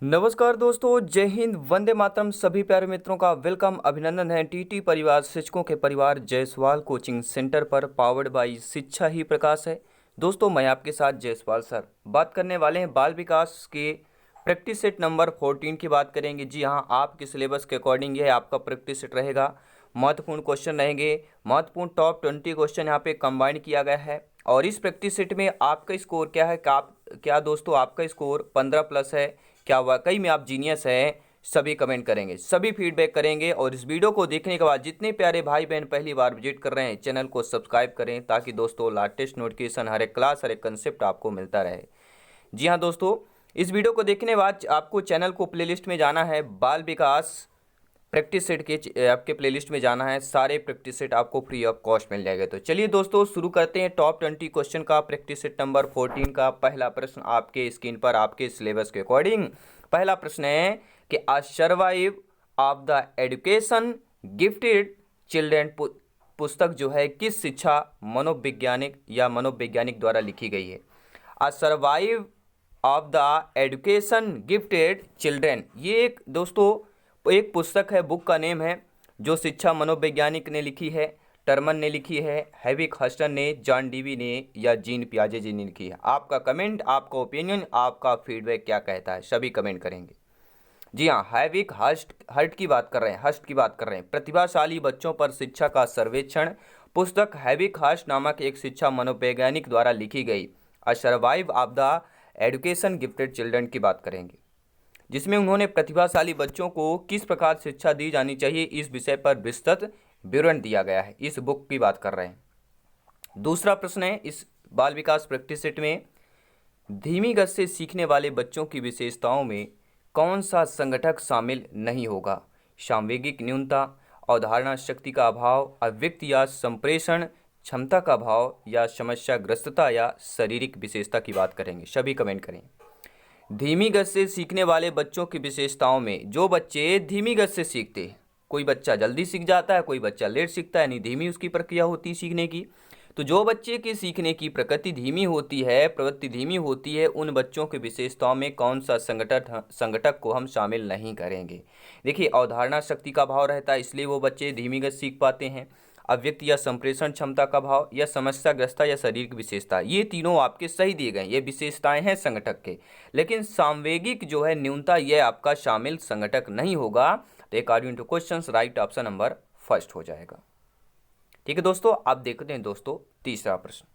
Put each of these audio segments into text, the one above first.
नमस्कार दोस्तों, जय हिंद, वंदे मातरम। सभी प्यारे मित्रों का वेलकम, अभिनंदन है टीटी परिवार शिक्षकों के परिवार जयसवाल कोचिंग सेंटर पर, पावर्ड बाई शिक्षा ही प्रकाश है। दोस्तों, मैं आपके साथ जयसवाल सर बात करने वाले हैं बाल विकास के प्रैक्टिस सेट नंबर 14 की बात करेंगे। जी हाँ, आपके सिलेबस के अकॉर्डिंग यह आपका प्रैक्टिस सेट रहेगा। महत्वपूर्ण क्वेश्चन रहेंगे, महत्वपूर्ण टॉप 20 क्वेश्चन यहाँ पे कंबाइन किया गया है। और इस प्रैक्टिस सेट में आपका स्कोर क्या है, क्या दोस्तों आपका स्कोर 15+ है? क्या वाकई में आप जीनियस हैं? सभी कमेंट करेंगे, सभी फीडबैक करेंगे। और इस वीडियो को देखने के बाद जितने प्यारे भाई बहन पहली बार विजिट कर रहे हैं, चैनल को सब्सक्राइब करें ताकि दोस्तों लेटेस्ट नोटिफिकेशन, हर एक क्लास, हर एक कंसेप्ट आपको मिलता रहे। जी हाँ दोस्तों, इस वीडियो को देखने के बाद आपको चैनल को प्लेलिस्ट में जाना है, बाल विकास प्रैक्टिस सेट के आपके प्लेलिस्ट में जाना है। सारे प्रैक्टिस सेट आपको फ्री ऑफ कॉस्ट मिल जाएगा। तो चलिए दोस्तों शुरू करते हैं टॉप 20 क्वेश्चन का प्रैक्टिस सेट नंबर 14 का। पहला प्रश्न आपके स्क्रीन पर आपके सिलेबस के अकॉर्डिंग पहला प्रश्न है कि a survive of the education gifted children पुस्तक जो है किस शिक्षा मनोवैज्ञानिक द्वारा लिखी गई है? A survive of the education gifted children, ये एक दोस्तों एक पुस्तक है, बुक का नेम है, जो शिक्षा मनोवैज्ञानिक ने लिखी है, टर्मन ने लिखी है, हैविक हस्टन ने, जॉन डीवी ने या जीन पियाजे जी ने लिखी है। आपका कमेंट, आपका ओपिनियन, आपका फीडबैक क्या कहता है, सभी कमेंट करेंगे। जी हाँ, हैविक हस्ट की बात कर रहे हैं, हस्ट की बात कर रहे हैं। प्रतिभाशाली बच्चों पर शिक्षा का सर्वेक्षण पुस्तक हैविक हस्ट नामक एक शिक्षा मनोवैज्ञानिक द्वारा लिखी गई a survive of the education gifted children की बात करेंगे, जिसमें उन्होंने प्रतिभाशाली बच्चों को किस प्रकार शिक्षा दी जानी चाहिए इस विषय पर विस्तृत विवरण दिया गया है। इस बुक की बात कर रहे हैं। दूसरा प्रश्न है इस बाल विकास प्रैक्टिस सेट में, धीमी गति से सीखने वाले बच्चों की विशेषताओं में कौन सा संगठक शामिल नहीं होगा? सामवेगिक न्यूनता, अवधारणा शक्ति का अभाव, अव्यक्त या संप्रेषण क्षमता का अभाव, या समस्याग्रस्तता या शारीरिक विशेषता की बात करेंगे। सभी कमेंट करें। धीमी गति से सीखने वाले बच्चों की विशेषताओं में, जो बच्चे धीमी गति से सीखते हैं, कोई बच्चा जल्दी सीख जाता है, कोई बच्चा लेट सीखता है, यानी धीमी उसकी प्रक्रिया होती है सीखने की। तो जो बच्चे की सीखने की प्रकृति धीमी होती है, प्रवृत्ति धीमी होती है, उन बच्चों की विशेषताओं में कौन सा संगठक को हम शामिल नहीं करेंगे? देखिए, अवधारणा शक्ति का अभाव रहता है, इसलिए वो बच्चे धीमी गति सीख पाते हैं। अव्यक्त या संप्रेषण क्षमता का भाव, या समस्याग्रस्ता या शारीरिक विशेषता, ये तीनों आपके सही दिए गए, ये विशेषताएं हैं संगठक के। लेकिन सामवेगिक जो है न्यूनता, यह आपका शामिल संगठक नहीं होगा। तो according to question right option number first हो जाएगा। ठीक है दोस्तों, आप देखते हैं दोस्तों तीसरा प्रश्न,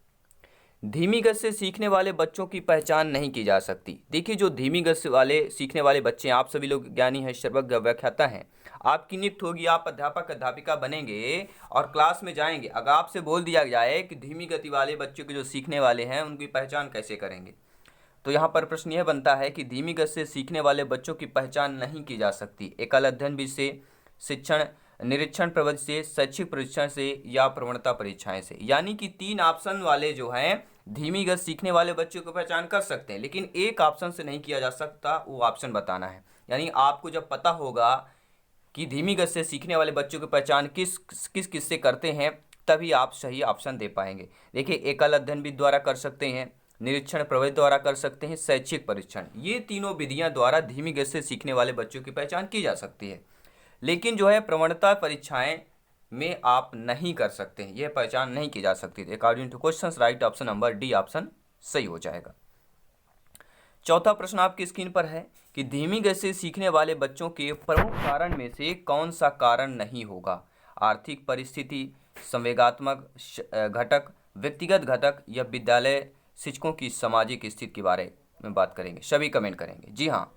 धीमी गति से सीखने वाले बच्चों की पहचान नहीं की जा सकती। देखिए, जो धीमी गति वाले सीखने वाले बच्चे हैं, आप सभी लोग ज्ञानी हैं, सर्वज्ञ व्याख्याता हैं, आपकी नियुक्ति होगी, आप अध्यापक अध्यापिका बनेंगे और क्लास में जाएंगे। अगर आपसे बोल दिया जाए कि धीमी गति वाले बच्चों के जो सीखने वाले हैं उनकी पहचान कैसे करेंगे, तो यहाँ पर प्रश्न यह बनता है कि धीमी गति से सीखने वाले बच्चों की पहचान नहीं की जा सकती एकल अध्ययन विधि से, शिक्षण निरीक्षण प्रवृत्ति से, शैक्षिक परीक्षण से, या प्रवणता परीक्षाएं से। यानी कि 3 ऑप्शन वाले जो हैं धीमी गति सीखने वाले बच्चों की पहचान कर सकते हैं, लेकिन एक ऑप्शन से नहीं किया जा सकता, वो ऑप्शन बताना है। यानी आपको जब पता होगा कि धीमी गति से सीखने वाले बच्चों की पहचान किस से करते हैं, तभी आप सही ऑप्शन दे पाएंगे। देखिए, एकल अध्ययन विधि द्वारा कर सकते हैं, निरीक्षण प्रवृत्ति द्वारा कर सकते हैं, शैक्षिक परीक्षण, ये तीनों विधियां द्वारा धीमी गति से सीखने वाले बच्चों की पहचान की जा सकती है। लेकिन जो है प्रवणता परीक्षाएं में आप नहीं कर सकते हैं, यह पहचान नहीं की जा सकती। According to questions right option number D option सही हो जाएगा। चौथा प्रश्न आपकी स्क्रीन पर है कि धीमी गति से सीखने वाले बच्चों के प्रमुख कारण में से कौन सा कारण नहीं होगा? आर्थिक परिस्थिति, संवेगात्मक घटक, व्यक्तिगत घटक, या विद्यालय शिक्षकों की सामाजिक स्थिति के बारे में बात करेंगे। सभी कमेंट करेंगे। जी हाँ,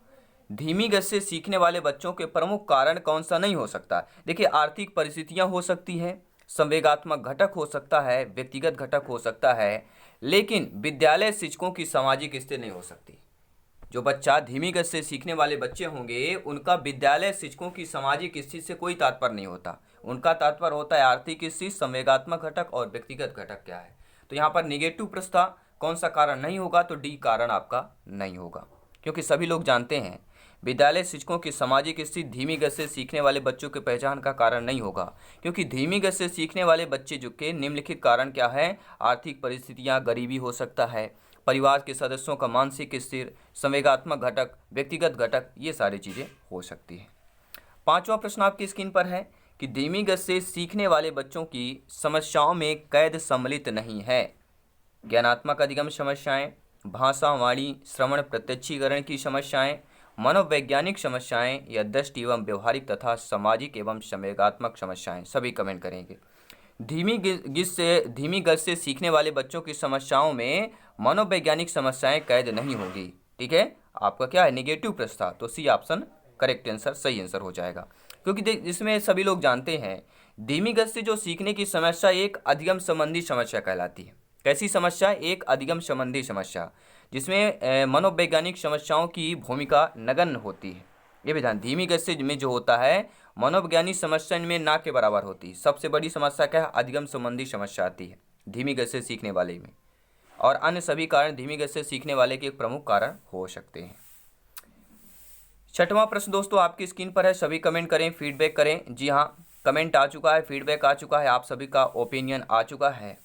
धीमी गति से सीखने वाले बच्चों के प्रमुख कारण कौन सा नहीं हो सकता? देखिए, आर्थिक परिस्थितियां हो सकती हैं, संवेगात्मक घटक हो सकता है, व्यक्तिगत घटक हो सकता है, लेकिन विद्यालय शिक्षकों की सामाजिक स्थिति नहीं हो सकती। जो बच्चा धीमी गति से सीखने वाले बच्चे होंगे, उनका विद्यालय शिक्षकों की सामाजिक स्थिति से कोई तात्पर्य नहीं होता। उनका तात्पर्य होता है आर्थिक स्थिति, संवेगात्मक घटक और व्यक्तिगत घटक क्या है। तो यहाँ पर निगेटिव प्रश्न था, कौन सा कारण नहीं होगा? तो डी कारण आपका नहीं होगा, क्योंकि सभी लोग जानते हैं विद्यालय शिक्षकों की सामाजिक स्थिति धीमी गति से सीखने वाले बच्चों की पहचान का कारण नहीं होगा, क्योंकि धीमी गति से सीखने वाले बच्चे जो के निम्नलिखित कारण क्या है? आर्थिक परिस्थितियां, गरीबी हो सकता है, परिवार के सदस्यों का मानसिक स्थिर, संवेगात्मक घटक, व्यक्तिगत घटक, ये सारी चीज़ें हो सकती हैं। पांचवा प्रश्न आपकी स्क्रीन पर है कि धीमी गति से सीखने वाले बच्चों की समस्याओं में कैद सम्मिलित नहीं है। ज्ञानात्मक अधिगम समस्याएं, भाषा, वाणी, श्रवण, प्रत्यक्षीकरण की समस्याएं, मनोवैज्ञानिक समस्याएं या दृष्टि एवं व्यवहारिक तथा सामाजिक एवं संवेगात्मक समस्याएं। सभी कमेंट करेंगे। धीमी गति से सीखने वाले बच्चों की समस्याओं में मनोवैज्ञानिक समस्याएं कैद नहीं होगी। ठीक है, आपका क्या है, नेगेटिव प्रश्न था, तो सी ऑप्शन करेक्ट आंसर, सही आंसर हो जाएगा। क्योंकि इसमें सभी लोग जानते हैं धीमी गति से जो सीखने की समस्या एक अधिगम संबंधी समस्या कहलाती है। कैसी समस्या? एक अधिगम संबंधी समस्या, जिसमें मनोवैज्ञानिक समस्याओं की भूमिका नगण्य होती है। ये भी ध्यान, धीमी गति से में जो होता है मनोवैज्ञानिक समस्या में ना के बराबर होती है। सबसे बड़ी समस्या क्या है? अधिगम संबंधी समस्या आती है धीमी गति से सीखने वाले में, और अन्य सभी कारण धीमी गति से सीखने वाले के एक प्रमुख कारण हो सकते हैं। छठवां प्रश्न दोस्तों आपकी स्क्रीन पर है, सभी कमेंट करें, फीडबैक करें। जी हाँ, कमेंट आ चुका है, फीडबैक आ चुका है, आप सभी का ओपिनियन आ चुका है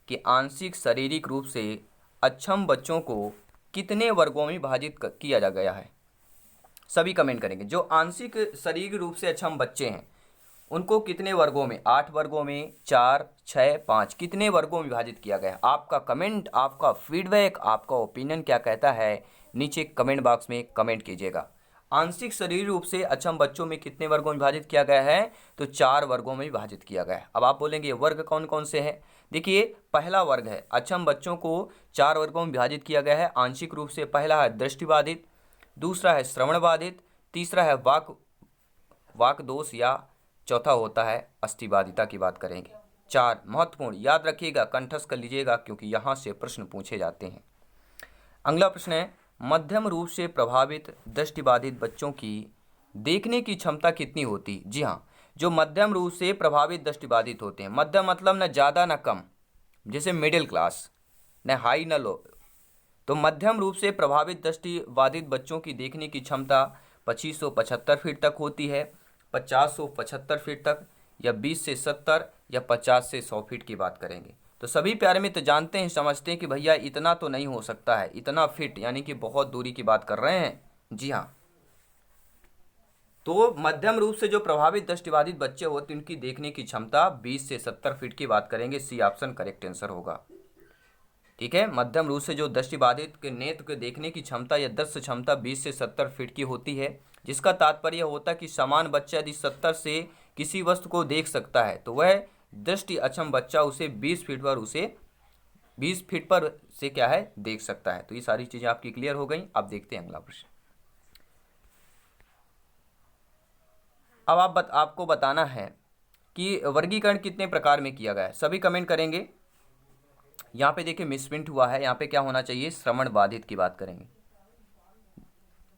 कि आंशिक शारीरिक रूप से अक्षम बच्चों को कितने वर्गों में विभाजित किया जा गया है। सभी कमेंट करेंगे। जो आंशिक शारीरिक रूप से अक्षम बच्चे हैं उनको कितने वर्गों में? 8 वर्गों में, 4, 6, 5, कितने वर्गों में विभाजित किया गया है? आपका कमेंट, आपका फीडबैक, आपका ओपिनियन क्या कहता है, नीचे कमेंट बॉक्स में कमेंट कीजिएगा। आंशिक शारीरिक रूप से अक्षम बच्चों में कितने वर्गों में विभाजित किया गया है? तो 4 वर्गों में विभाजित किया गया है। अब आप बोलेंगे वर्ग कौन कौन से हैं? देखिए, पहला वर्ग है, अक्षम बच्चों को 4 वर्गों में विभाजित किया गया है आंशिक रूप से। पहला है दृष्टिबाधित, दूसरा है श्रवण बाधित, तीसरा है वाक दोष, या चौथा होता है अस्थिबाधिता की बात करेंगे। 4 महत्वपूर्ण, याद रखिएगा, कंठस्थ कर लीजिएगा, क्योंकि यहाँ से प्रश्न पूछे जाते हैं। अगला प्रश्न है, मध्यम रूप से प्रभावित दृष्टिबाधित बच्चों की देखने की क्षमता कितनी होती? जी हाँ, जो मध्यम रूप से प्रभावित दृष्टिबाधित होते हैं, मध्यम मतलब न ज़्यादा न कम, जैसे मिडिल क्लास, न हाई न लो, तो मध्यम रूप से प्रभावित दृष्टिबाधित बच्चों की देखने की क्षमता 2575 फीट तक होती है, 50-75 फीट तक, या 20 से 70, या 50 से 100 फीट की बात करेंगे। तो सभी प्यारे मित्र जानते हैं, समझते हैं कि भैया इतना तो नहीं हो सकता है, इतना फिट यानी कि बहुत दूरी की बात कर रहे हैं। जी हाँ, तो मध्यम रूप से जो प्रभावित दृष्टिबाधित बच्चे होते हैं उनकी देखने की क्षमता 20 से 70 फीट की बात करेंगे। सी ऑप्शन करेक्ट आंसर होगा। ठीक है, मध्यम रूप से जो दृष्टिबाधित के नेत्र के देखने की क्षमता या दृश्य क्षमता 20 से 70 फीट की होती है, जिसका तात्पर्य होता है कि समान बच्चा यदि 70 से किसी वस्तु को देख सकता है तो वह दृष्टि अक्षम बच्चा उसे 20 फीट पर से क्या है, देख सकता है। तो ये सारी चीजें आपकी क्लियर हो गई। अब देखते हैं अगला प्रश्न। अब आपको बताना है कि वर्गीकरण कितने प्रकार में किया गया है। सभी कमेंट करेंगे। यहाँ पे देखिए मिसप्रिंट हुआ है, यहाँ पे क्या होना चाहिए, श्रवण बाधित की बात करेंगे।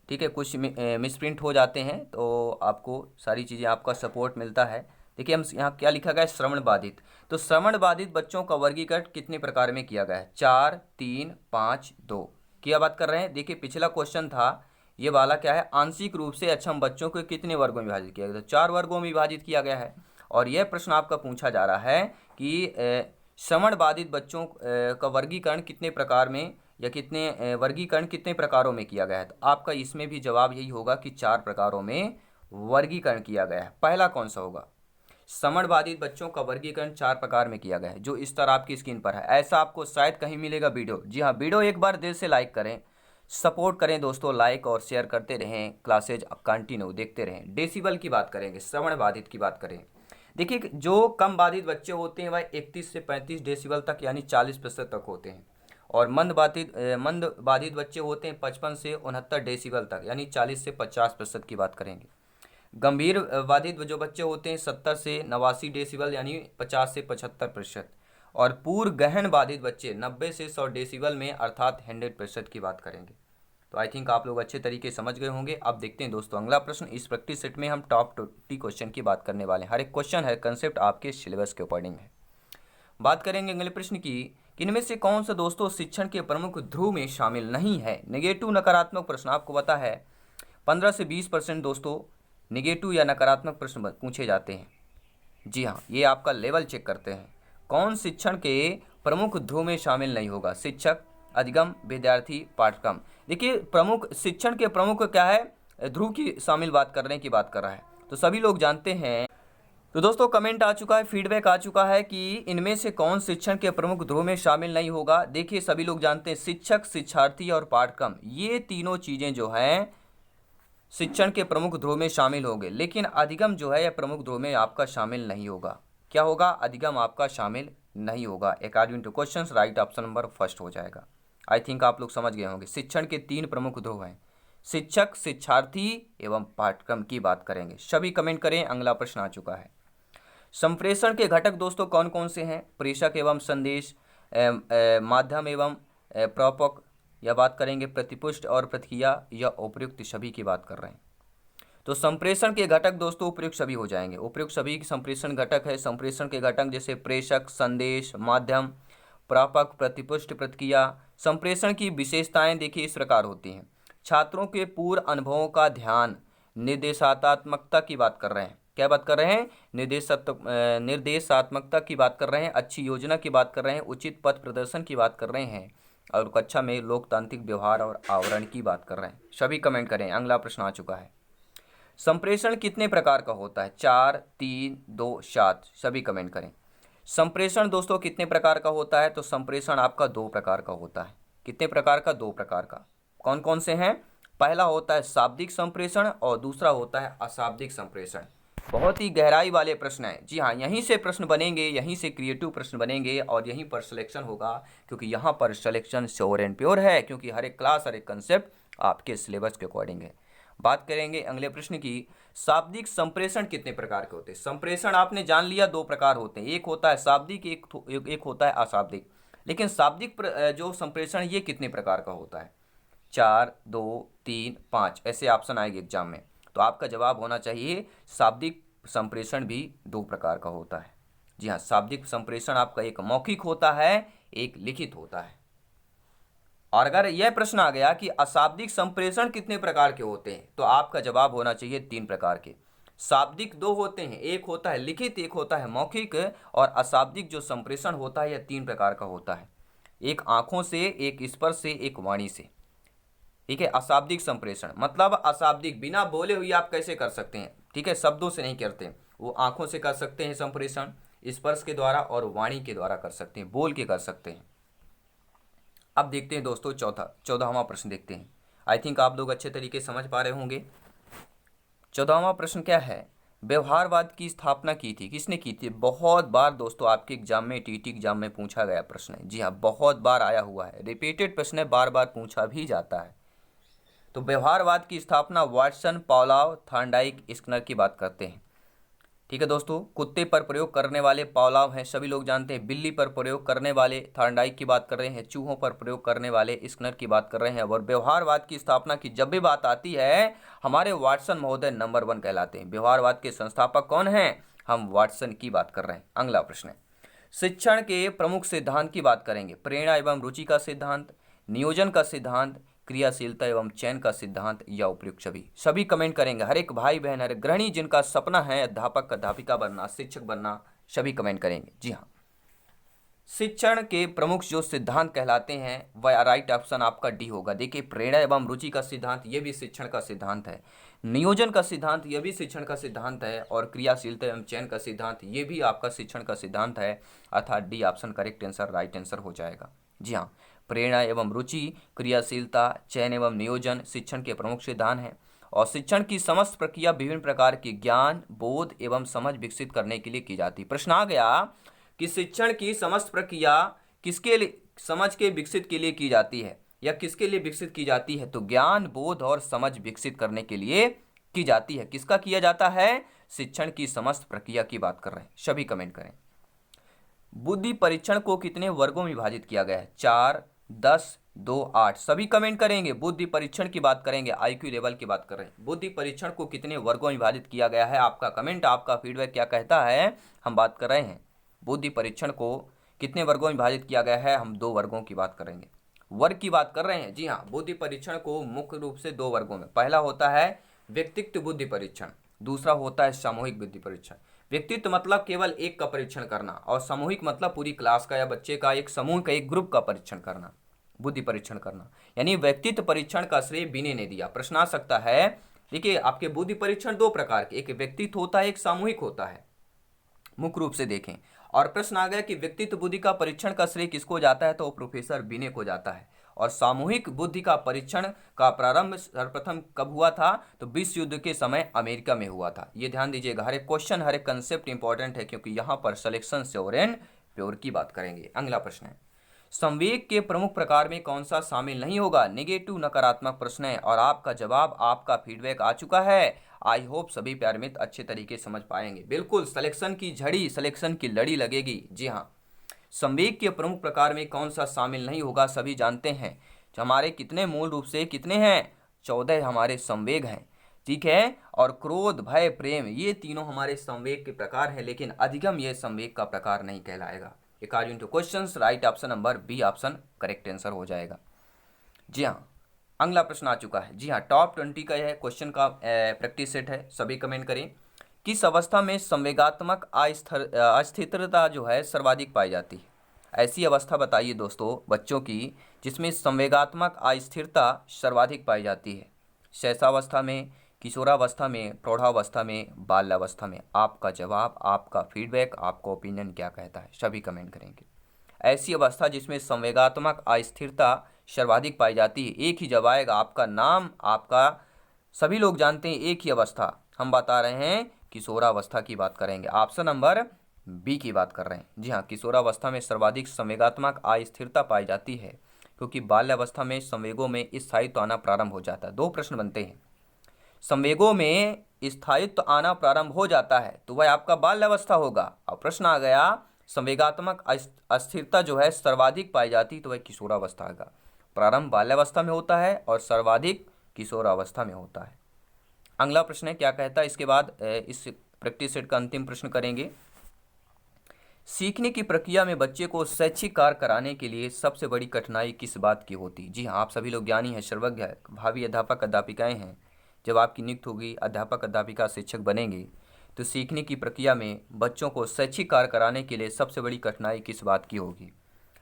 ठीक है, कुछ मिसप्रिंट हो जाते हैं तो आपको सारी चीज़ें, आपका सपोर्ट मिलता है। देखिए हम यहाँ क्या लिखा गया है, श्रवण बाधित। तो श्रवण बाधित बच्चों का वर्गीकरण कितने प्रकार में किया गया है? 4, 3, 5, 2 की बात कर रहे हैं। देखिए पिछला क्वेश्चन था ये वाला, क्या है, आंशिक रूप से अक्षम बच्चों को कितने वर्गों में विभाजित किया गया? तो 4 वर्गों में विभाजित किया गया है। और यह प्रश्न आपका पूछा जा रहा है कि श्रवण बाधित बच्चों का वर्गीकरण कितने प्रकार में या कितने वर्गीकरण कितने प्रकारों में किया गया है? तो आपका इसमें भी जवाब यही होगा कि 4 प्रकारों में वर्गीकरण किया गया है। पहला कौन सा होगा? श्रवण बाधित बच्चों का वर्गीकरण 4 प्रकार में किया गया है, जो इस तरह आपकी स्क्रीन पर है। ऐसा आपको शायद कहीं मिलेगा वीडियो। जी हाँ, वीडियो एक बार दिल से लाइक करें, सपोर्ट करें दोस्तों, लाइक और शेयर करते रहें, क्लासेज कंटिन्यू देखते रहें। डेसिबल की बात करेंगे, श्रवण बाधित की बात करें। देखिए जो कम बाधित बच्चे होते हैं वह 31 से 35 डेसिबल तक यानी 40% तक होते हैं, और मंद बाधित बच्चे होते हैं 55 से 69 डेसिबल तक यानी 40 से 50% की बात करेंगे। गंभीर बाधित जो बच्चे होते हैं 70 से 89 डेसिबल यानी 50 से 75%, और पूर्व गहन बाधित बच्चे 90 से 100 डेसिबल में अर्थात 100% की बात करेंगे। तो आई थिंक आप लोग अच्छे तरीके समझ गए होंगे। अब देखते हैं दोस्तों अगला प्रश्न। इस प्रैक्टिस सेट में हम टॉप 20 क्वेश्चन की बात करने वाले हैं। हर एक क्वेश्चन है कंसेप्ट आपके सिलेबस के अकॉर्डिंग है। बात करेंगे अगले प्रश्न की, इनमें से कौन सा दोस्तों शिक्षण के प्रमुख ध्रुव में शामिल नहीं है? नेगेटिव नकारात्मक प्रश्न आपको पता है 15 से 20% दोस्तों नेगेटिव या नकारात्मक प्रश्न पूछे जाते हैं। जी हाँ, ये आपका लेवल चेक करते हैं। कौन शिक्षण के प्रमुख ध्रुव में शामिल नहीं होगा? शिक्षक, अधिगम, विद्यार्थी, पाठ्यक्रम। देखिए प्रमुख शिक्षण के प्रमुख क्या है, ध्रुव की शामिल बात करने की बात कर रहा है, तो सभी लोग जानते हैं। तो दोस्तों कमेंट आ चुका है, फीडबैक आ चुका है कि इनमें से कौन शिक्षण के प्रमुख ध्रुव में शामिल नहीं होगा। देखिए सभी लोग जानते हैं शिक्षक, शिक्षार्थी और पाठ्यक्रम, ये तीनों चीज़ें जो हैं शिक्षण के प्रमुख ध्रुव में शामिल होंगे, लेकिन अधिगम जो है यह प्रमुख ध्रुव में आपका शामिल नहीं होगा। क्या होगा, अधिगम आपका शामिल नहीं होगा। According to questions right option number first हो जाएगा। आई थिंक आप लोग समझ गए होंगे। शिक्षण के 3 प्रमुख ध्रुव हैं, शिक्षक, शिक्षार्थी एवं पाठ्यक्रम की बात करेंगे। सभी कमेंट करें। अगला प्रश्न आ चुका है, संप्रेषण के घटक दोस्तों कौन कौन से हैं? प्रेषक एवं संदेश, माध्यम एवं प्रापक, या बात करेंगे प्रतिपुष्ट और प्रतिक्रिया, या उपयुक्त सभी की बात कर रहे हैं। तो संप्रेषण के घटक दोस्तों उपयुक्त सभी हो जाएंगे। उपयुक्त सभी संप्रेषण घटक है। संप्रेषण के घटक जैसे प्रेषक, संदेश, माध्यम, प्रापक, प्रतिपुष्ट, प्रतिक्रिया। संप्रेषण की विशेषताएं देखिए इस प्रकार होती हैं। छात्रों के पूर्व अनुभवों का ध्यान, निर्देशात्मकता की बात कर रहे हैं। क्या बात कर रहे हैं? निर्देशात्मकता की बात कर रहे हैं, अच्छी योजना की बात कर रहे हैं, उचित पथ प्रदर्शन की बात कर रहे हैं, और कक्षा में लोकतांत्रिक व्यवहार और आवरण की बात कर रहे हैं। सभी कमेंट करें। अगला प्रश्न आ चुका है, संप्रेषण कितने प्रकार का होता है? 4, 3, 2, 7। सभी कमेंट करें। संप्रेषण दोस्तों कितने प्रकार का होता है? तो संप्रेषण आपका 2 प्रकार का होता है। कितने प्रकार का? 2 प्रकार का। कौन कौन से हैं? पहला होता है शाब्दिक संप्रेषण और दूसरा होता है अशाब्दिक संप्रेषण। बहुत ही गहराई वाले प्रश्न है। जी हाँ, यहीं से प्रश्न बनेंगे, यहीं से क्रिएटिव प्रश्न बनेंगे और यहीं पर सिलेक्शन होगा, क्योंकि यहाँ पर सिलेक्शन श्योर एंड प्योर है, क्योंकि हर एक क्लास, हर एक कंसेप्ट आपके सिलेबस के अकॉर्डिंग है। बात करेंगे अगले प्रश्न की, शाब्दिक संप्रेषण कितने प्रकार के होते हैं? संप्रेषण आपने जान लिया 2 प्रकार होते हैं, एक होता है शाब्दिक, एक होता है अशाब्दिक। लेकिन शाब्दिक जो संप्रेषण ये कितने प्रकार का होता है? 4, 2, 3, 5 ऐसे ऑप्शन आएंगे एग्जाम में, तो आपका जवाब होना चाहिए शाब्दिक संप्रेषण भी 2 प्रकार का होता है। जी हाँ, शाब्दिक संप्रेषण आपका एक मौखिक होता है, एक लिखित होता है। और अगर यह प्रश्न आ गया कि अशाब्दिक संप्रेषण कितने प्रकार के होते हैं, तो आपका जवाब होना चाहिए 3 प्रकार के। शाब्दिक 2 होते हैं, एक होता है लिखित, एक होता है मौखिक, और अशाब्दिक जो संप्रेषण होता है यह 3 प्रकार का होता है, एक आंखों से, एक स्पर्श से, एक वाणी से। ठीक है, अशाब्दिक संप्रेषण मतलब अशाब्दिक, बिना बोले हुए आप कैसे कर सकते हैं? ठीक है, शब्दों से नहीं करते, वो आंखों से कर सकते हैं संप्रेषण, स्पर्श के द्वारा और वाणी के द्वारा कर सकते हैं, बोल के कर सकते हैं। अब देखते हैं दोस्तों 14वां प्रश्न देखते हैं। आई थिंक आप लोग अच्छे तरीके से समझ पा रहे होंगे। 14वां प्रश्न क्या है? व्यवहारवाद की स्थापना की थी, किसने की थी? बहुत बार दोस्तों आपके एग्जाम में, टीटी एग्जाम में पूछा गया प्रश्न है। जी हाँ, बहुत बार आया हुआ है, रिपीटेड प्रश्न है, बार बार पूछा भी जाता है। तो व्यवहारवाद की स्थापना वाटसन, पावलोव, थॉर्नडाइक, स्किनर की बात करते हैं। ठीक है दोस्तों, कुत्ते पर प्रयोग करने वाले पावलोव हैं, सभी लोग जानते हैं। बिल्ली पर प्रयोग करने वाले थॉर्नडाइक की बात कर रहे हैं। चूहों पर प्रयोग करने वाले स्किनर की बात कर रहे हैं। और व्यवहारवाद की स्थापना की जब भी बात आती है, हमारे वाटसन महोदय नंबर 1 कहलाते हैं। व्यवहारवाद के संस्थापक कौन हैं? हम वाटसन की बात कर रहे हैं। अगला प्रश्न है, शिक्षण के प्रमुख सिद्धांत की बात करेंगे। प्रेरणा एवं रुचि का सिद्धांत, नियोजन का सिद्धांत, क्रियाशीलता एवं चयन का सिद्धांत, या उपयुक्त सभी। सभी कमेंट करेंगे। हर एक भाई बहन, हर एक गृहिणी जिनका सपना है अध्यापक, अध्यापिका बनना, शिक्षक बनना, सभी कमेंट करेंगे। जी हाँ, शिक्षण के प्रमुख जो सिद्धांत कहलाते हैं वह राइट ऑप्शन आपका डी होगा। देखिए, प्रेरणा एवं रुचि का सिद्धांत ये भी शिक्षण का सिद्धांत है, नियोजन का सिद्धांत ये भी शिक्षण का सिद्धांत है, और क्रियाशीलता एवं चयन का सिद्धांत ये भी आपका शिक्षण का सिद्धांत है। अर्थात D option correct answer, right answer हो जाएगा। जी हाँ, प्रेरणा एवं रुचि, क्रियाशीलता, चयन एवं नियोजन शिक्षण के प्रमुख सिद्धांत हैं। और शिक्षण की समस्त प्रक्रिया विभिन्न प्रकार की ज्ञान, बोध एवं समझ विकसित करने के लिए की जाती है। प्रश्न आ गया कि शिक्षण की समस्त प्रक्रिया किसके लिए, समझ के विकसित के लिए की जाती है, या किसके लिए विकसित की जाती है? तो ज्ञान, बोध और समझ विकसित करने के लिए की जाती है। किसका किया जाता है? शिक्षण की समस्त प्रक्रिया की बात कर रहे हैं। सभी कमेंट करें। बुद्धि परीक्षण को कितने वर्गों में विभाजित किया गया है? 4, 10, 2, 8। सभी कमेंट करेंगे। बुद्धि परीक्षण की बात करेंगे, आईक्यू लेवल की बात कर रहे हैं। बुद्धि परीक्षण को कितने वर्गों में विभाजित किया गया है? आपका कमेंट, आपका फीडबैक क्या कहता है? हम बात कर रहे हैं बुद्धि परीक्षण को कितने वर्गों में विभाजित किया गया है? हम 2 वर्गों की बात करेंगे, वर्ग की बात कर रहे हैं। जी हाँ, बुद्धि परीक्षण को मुख्य रूप से 2 वर्गों में, पहला होता है व्यक्तित्व बुद्धि परीक्षण, दूसरा होता है सामूहिक बुद्धि परीक्षण। व्यक्तित्व मतलब केवल एक का परीक्षण करना, और सामूहिक मतलब पूरी क्लास का या बच्चे का, एक समूह का, एक ग्रुप का परीक्षण करना। बुद्धि परीक्षण करना, यानी व्यक्तित्व परीक्षण का श्रेय विनय ने दिया। प्रश्न आ सकता है, देखिए आपके बुद्धि परीक्षण दो प्रकार के, एक व्यक्तित्व होता है, एक सामूहिक होता है, मुख्य रूप से देखें। और प्रश्न आ गया कि व्यक्तित्व बुद्धि का परीक्षण का श्रेय किसको जाता है, तो प्रोफेसर विनय को जाता है। और सामूहिक बुद्धि का परीक्षण का प्रारंभ सर्वप्रथम कब हुआ था, तो विश्व युद्ध के समय अमेरिका में हुआ था। ये ध्यान दीजिएगा, हर एक क्वेश्चन हर एक कंसेप्ट इंपॉर्टेंट है, क्योंकि यहाँ पर सिलेक्शन श्योर एंड प्योर की बात करेंगे। अगला प्रश्न है, संवेग के प्रमुख प्रकार में कौन सा शामिल नहीं होगा। नेगेटिव नकारात्मक प्रश्न है और आपका जवाब, आपका फीडबैक आ चुका है। आई होप सभी प्यारे मित्र अच्छे तरीके समझ पाएंगे। बिल्कुल सिलेक्शन की झड़ी, सिलेक्शन की लड़ी लगेगी। जी हाँ, संवेग के प्रमुख प्रकार में कौन सा शामिल नहीं होगा, सभी जानते हैं। हमारे कितने मूल रूप से कितने हैं, 14 हमारे संवेग हैं, ठीक है। और क्रोध, भय, प्रेम, ये तीनों हमारे संवेग के प्रकार हैं, लेकिन अधिगम ये संवेग का प्रकार नहीं कहलाएगा। According to questions, right option number B option correct answer हो जाएगा। जी हाँ, अगला प्रश्न आ चुका है। जी हाँ, टॉप 20 का यह क्वेश्चन का प्रैक्टिस सेट है, सभी कमेंट करें। किस अवस्था में संवेगात्मक अस्थिरता जो है सर्वाधिक पाई जाती है। ऐसी अवस्था बताइए दोस्तों बच्चों की जिसमें संवेगात्मक अस्थिरता सर्वाधिक पाई जाती है। शैशवावस्था में, किशोरावस्था में, प्रौढ़ावस्था में, बाल्यावस्था में। आपका जवाब, आपका फीडबैक, आपका ओपिनियन क्या कहता है, सभी कमेंट करेंगे। ऐसी अवस्था जिसमें संवेगात्मक अस्थिरता सर्वाधिक पाई जाती है, एक ही जवाब आएगा, आपका नाम, आपका, सभी लोग जानते हैं एक ही अवस्था हम बता रहे हैं, किशोरावस्था की बात करेंगे। ऑप्शन नंबर बी की बात कर रहे हैं। जी हाँ, किशोरावस्था में सर्वाधिक संवेगात्मक अस्थिरता पाई जाती है, क्योंकि बाल्यावस्था में संवेगों में स्थायित्व आना प्रारंभ हो जाता है। दो प्रश्न बनते हैं, संवेगों में स्थायित्व आना प्रारंभ हो जाता है तो वह आपका बाल्यावस्था होगा। और प्रश्न आ गया संवेगात्मक अस्थिरता जो है सर्वाधिक पाई जाती तो वह किशोरावस्था होगा। प्रारंभ बाल्यावस्था में होता है और सर्वाधिक किशोरावस्था में होता है। अगला प्रश्न है, क्या कहता है इसके बाद इस प्रैक्टिस सेट का अंतिम प्रश्न करेंगे। सीखने की प्रक्रिया में बच्चे को शैक्षिक कार्य कराने के लिए सबसे बड़ी कठिनाई किस बात की होती। जी हाँ, आप सभी लोग ज्ञानी हैं, सर्वज्ञ है, भावी अध्यापक अध्यापिकाएं हैं। जब आपकी नियुक्ति होगी, अध्यापक अध्यापिका शिक्षक बनेंगे, तो सीखने की प्रक्रिया में बच्चों को शैक्षिक कार्य कराने के लिए सबसे बड़ी कठिनाई किस बात की होगी।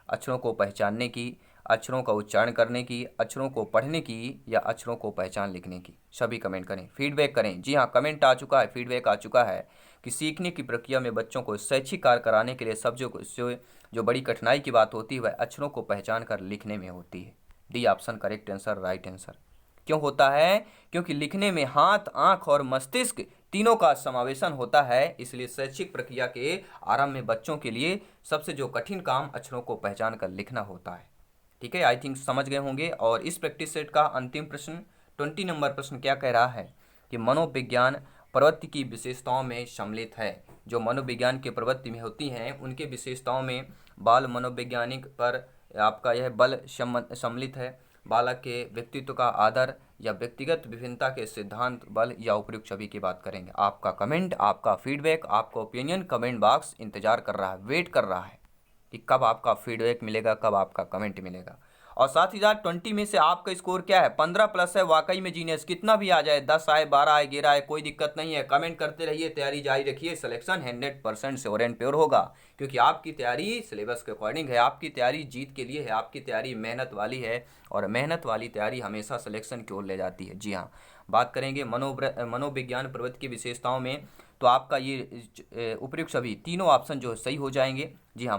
अक्षरों को पहचानने की, अक्षरों का उच्चारण करने की, अक्षरों को पढ़ने की, या अक्षरों को पहचान लिखने की। सभी कमेंट करें, फीडबैक करें। जी हाँ, कमेंट आ चुका है, फीडबैक आ चुका है कि सीखने की प्रक्रिया में बच्चों को शैक्षिक कार्य कराने के लिए सब जो बड़ी कठिनाई की बात होती है वह अक्षरों को पहचान कर लिखने में होती है। D option correct answer, right answer. क्यों होता है, क्योंकि लिखने में हाथ, आंख और मस्तिष्क तीनों का समावेशन होता है, इसलिए शैक्षिक प्रक्रिया के आरंभ में बच्चों के लिए सबसे जो कठिन काम अक्षरों को पहचान कर लिखना होता है। ठीक है, आई थिंक समझ गए होंगे। और इस प्रैक्टिस सेट का अंतिम प्रश्न 20 नंबर प्रश्न क्या कह रहा है कि मनोविज्ञान प्रवृत्ति की विशेषताओं में सम्मिलित है। जो मनोविज्ञान की प्रवृत्ति में होती हैं उनके विशेषताओं में बाल मनोवैज्ञानिक पर आपका यह बल सम्मिलित है। बालक के व्यक्तित्व का आदर या व्यक्तिगत विभिन्नता के सिद्धांत, बल या उपयुक्त सभी की बात करेंगे। आपका कमेंट, आपका फीडबैक, आपका ओपिनियन कमेंट बॉक्स इंतजार कर रहा है, वेट कर रहा है कि कब आपका फीडबैक मिलेगा, कब आपका कमेंट मिलेगा। और साथ ही साथ 20 में से आपका स्कोर क्या है, 15 प्लस है। वाकई में जीनियस, कितना भी आ जाए, 10 आए, 12 आए, 11 आए, कोई दिक्कत नहीं है। कमेंट करते रहिए, तैयारी जारी रखिए। सिलेक्शन 100% श्योर एंड प्योर होगा, क्योंकि आपकी तैयारी सिलेबस के अकॉर्डिंग है। आपकी तैयारी जीत के लिए है, आपकी तैयारी मेहनत वाली है, और मेहनत वाली तैयारी हमेशा सिलेक्शन की ओर ले जाती है। जी हाँ, बात करेंगे मनोविज्ञान प्रवृत्ति की विशेषताओं में, तो आपका ये उपयुक्त सभी तीनों ऑप्शन जो सही हो जाएंगे। जी हाँ,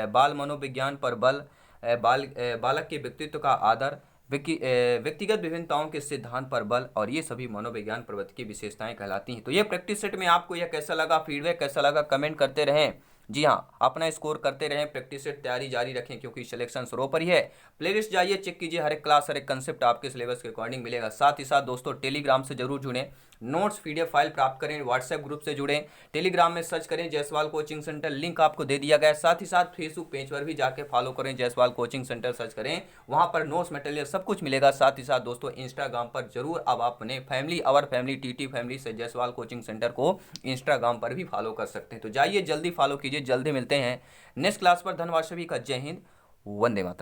बाल मनोविज्ञान पर बल, बालक के व्यक्तित्व का आदर, व्यक्तिगत विभिन्नताओं के सिद्धांत पर बल, और ये सभी मनोविज्ञान प्रवृत्ति की विशेषताएं कहलाती हैं। तो ये प्रैक्टिस सेट में आपको यह कैसा लगा, फीडबैक कैसा लगा, कमेंट करते रहें। जी हाँ, अपना स्कोर करते रहें, प्रैक्टिस सेट तैयारी जारी रखें, क्योंकि सिलेक्शन शुरू पर ही है। प्लेलिस्ट जाइए, चेक कीजिए, हर एक क्लास, हर एक कंसेप्ट आपके सिलेबस के अकॉर्डिंग मिलेगा। साथ ही साथ दोस्तों टेलीग्राम से जरूर जुड़ें, नोट्स पीडीएफ फाइल प्राप्त करें, व्हाट्सएप ग्रुप से जुड़ें, टेलीग्राम में सर्च करें जायसवाल कोचिंग सेंटर, लिंक आपको दे दिया गया है। साथ ही साथ फेसबुक पेज पर भी जाके फॉलो करें, जायसवाल कोचिंग सेंटर सर्च करें, वहां पर नोट्स मटेरियल सब कुछ मिलेगा। साथ ही साथ दोस्तों इंस्टाग्राम पर जरूर अब आप अपने family, our family, TT family से जायसवाल कोचिंग सेंटर को इंस्टाग्राम पर भी फॉलो कर सकते हैं। तो जाइए जल्दी फॉलो कीजिए, जल्दी मिलते हैं नेक्स्ट क्लास पर। धन्यवाद सभी का, जय हिंद, वंदे मातरम।